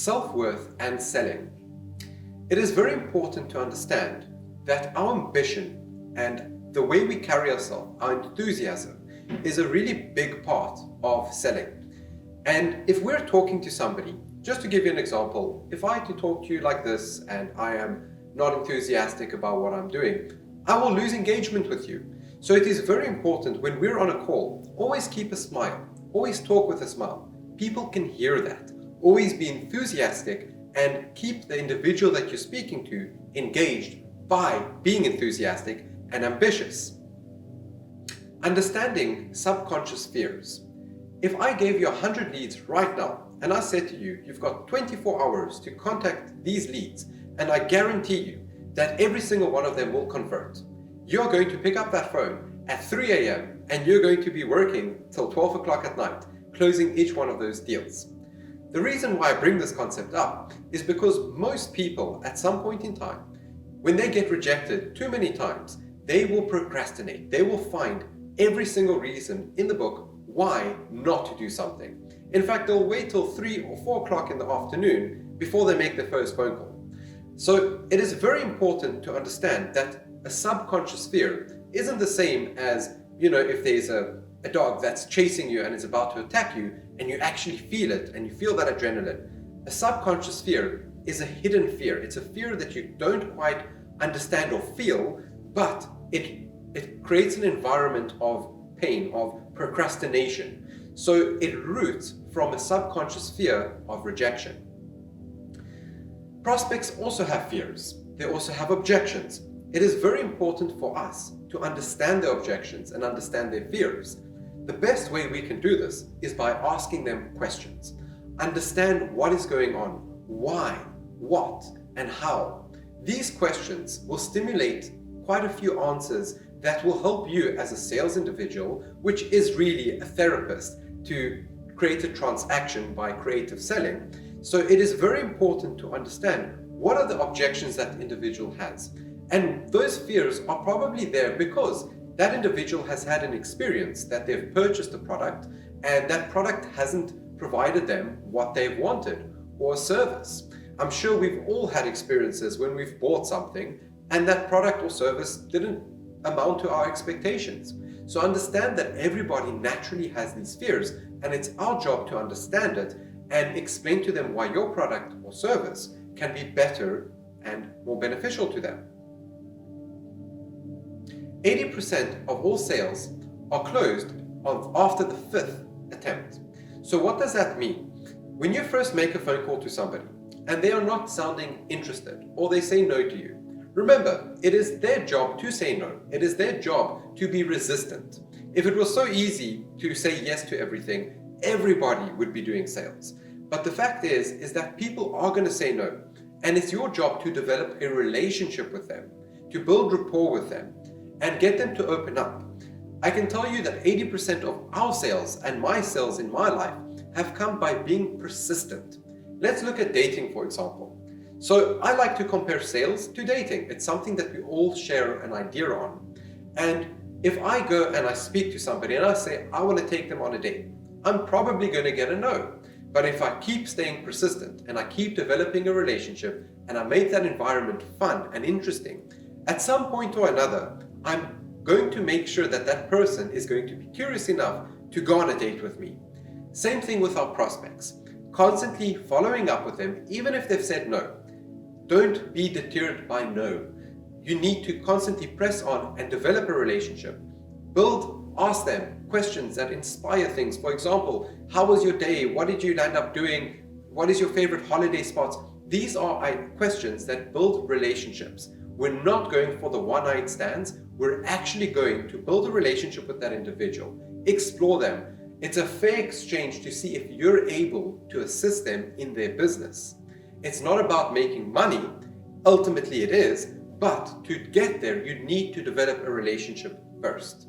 self-worth and selling. It is very important to understand that our ambition and the way we carry ourselves, our enthusiasm, is a really big part of selling. And if we're talking to somebody, just to give you an example, if I had to talk to you like this and I am not enthusiastic about what I'm doing, I will lose engagement with you. So it is very important when we're on a call, always keep a smile, always talk with a smile. People can hear that. Always be enthusiastic and keep the individual that you're speaking to engaged by being enthusiastic and ambitious. Understanding subconscious fears. If I gave you 100 leads right now and I said to you, you've got 24 hours to contact these leads, and I guarantee you that every single one of them will convert, you're going to pick up that phone at 3 a.m. and you're going to be working till 12 o'clock at night, closing each one of those deals. The reason why I bring this concept up is because most people at some point in time, when they get rejected too many times, they will procrastinate. They will find every single reason in the book why not to do something. In fact, they'll wait till 3 or 4 o'clock in the afternoon before they make their first phone call. So it is very important to understand that a subconscious fear isn't the same as, if there's a dog that's chasing you and is about to attack you and you actually feel it and you feel that adrenaline. A subconscious fear is a hidden fear. It's a fear that you don't quite understand or feel, but it creates an environment of pain, of procrastination. So it roots from a subconscious fear of rejection. Prospects also have fears. They also have objections. It is very important for us to understand their objections and understand their fears. The best way we can do this is by asking them questions. Understand what is going on, why, what, and how. These questions will stimulate quite a few answers that will help you as a sales individual, which is really a therapist, to create a transaction by creative selling. So it is very important to understand what are the objections that the individual has. And those fears are probably there because that individual has had an experience that they've purchased a product and that product hasn't provided them what they've wanted or a service. I'm sure we've all had experiences when we've bought something and that product or service didn't amount to our expectations. So understand that everybody naturally has these fears, and it's our job to understand it and explain to them why your product or service can be better and more beneficial to them. 80% of all sales are closed after the 5th attempt. So what does that mean? When you first make a phone call to somebody and they are not sounding interested or they say no to you, remember, it is their job to say no. It is their job to be resistant. If it was so easy to say yes to everything, everybody would be doing sales. But the fact is that people are going to say no. And it's your job to develop a relationship with them, to build rapport with them, and get them to open up. I can tell you that 80% of our sales and my sales in my life have come by being persistent. Let's look at dating, for example. So I like to compare sales to dating. It's something that we all share an idea on. And if I go and I speak to somebody and I say, I want to take them on a date, I'm probably going to get a no. But if I keep staying persistent and I keep developing a relationship and I make that environment fun and interesting, at some point or another, I'm going to make sure that that person is going to be curious enough to go on a date with me. Same thing with our prospects. Constantly following up with them, even if they've said no. Don't be deterred by no. You need to constantly press on and develop a relationship. Ask them questions that inspire things. For example, how was your day? What did you end up doing? What is your favorite holiday spots? These are questions that build relationships. We're not going for the one-night stands. We're actually going to build a relationship with that individual, explore them. It's a fair exchange to see if you're able to assist them in their business. It's not about making money. Ultimately it is, but to get there, you need to develop a relationship first.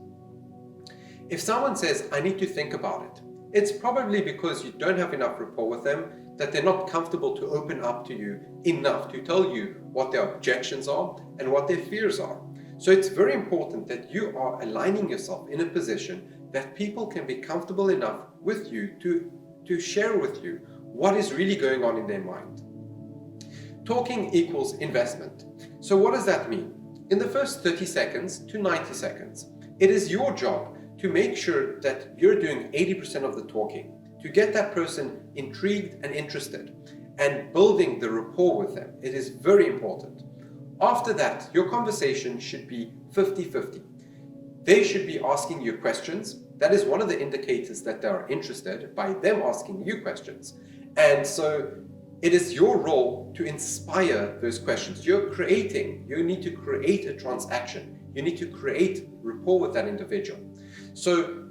If someone says, I need to think about it, it's probably because you don't have enough rapport with them, that they're not comfortable to open up to you enough to tell you what their objections are and what their fears are. So it's very important that you are aligning yourself in a position that people can be comfortable enough with you to share with you what is really going on in their mind. Talking equals investment. So what does that mean? In the first 30 seconds to 90 seconds, it is your job to make sure that you're doing 80% of the talking, to get that person intrigued and interested and building the rapport with them. It is very important. After that, your conversation should be 50-50. They should be asking you questions. That is one of the indicators that they are interested, by them asking you questions. And so it is your role to inspire those questions. You need to create a transaction. You need to create rapport with that individual. So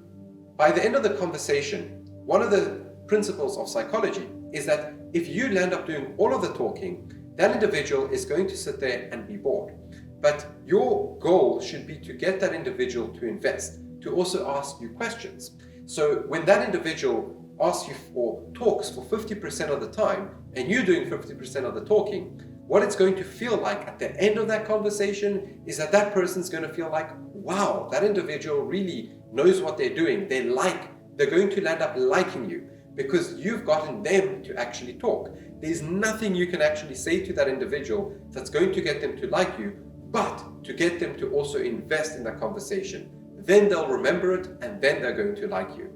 by the end of the conversation, one of the principles of psychology is that if you land up doing all of the talking, that individual is going to sit there and be bored. But your goal should be to get that individual to invest, to also ask you questions. So when that individual asks you or talks for 50% of the time, and you're doing 50% of the talking, what it's going to feel like at the end of that conversation is that that person's going to feel like, wow, that individual really knows what they're doing. They're going to land up liking you because you've gotten them to actually talk. There's nothing you can actually say to that individual that's going to get them to like you, but to get them to also invest in that conversation. Then they'll remember it, and then they're going to like you.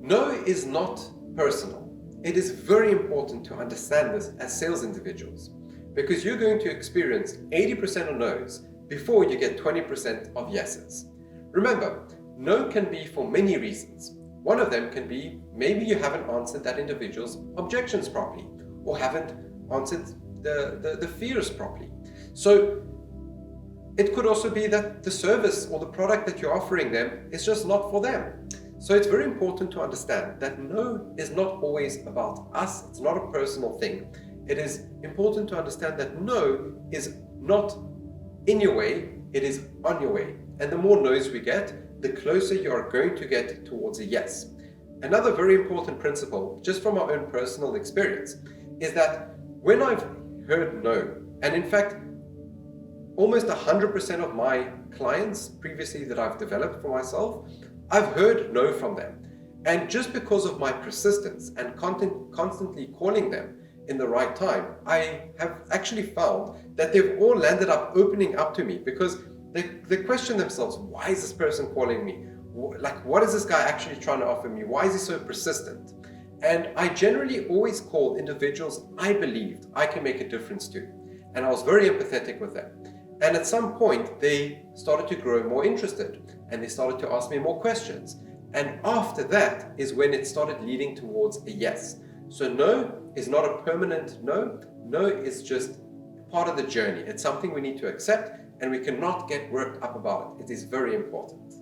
No is not personal. It is very important to understand this as sales individuals, because you're going to experience 80% of no's before you get 20% of yeses. Remember, no can be for many reasons. One of them can be maybe you haven't answered that individual's objections properly, or haven't answered the fears properly. So it could also be that the service or the product that you're offering them is just not for them. So it's very important to understand that no is not always about us. It's not a personal thing. It is important to understand that no is not in your way, it is on your way. And the more no's we get, the closer you are going to get towards a yes. Another very important principle, just from our own personal experience, is that when I've heard no, and in fact, almost 100% of my clients previously that I've developed for myself, I've heard no from them. And just because of my persistence and constantly calling them in the right time, I have actually found that they've all landed up opening up to me, because they question themselves, why is this person calling me? Like, what is this guy actually trying to offer me? Why is he so persistent? And I generally always call individuals I believed I can make a difference to. And I was very empathetic with them. And at some point, they started to grow more interested, and they started to ask me more questions. And after that is when it started leading towards a yes. So no is not a permanent no. No is just part of the journey. It's something we need to accept, and we cannot get worked up about it. It is very important.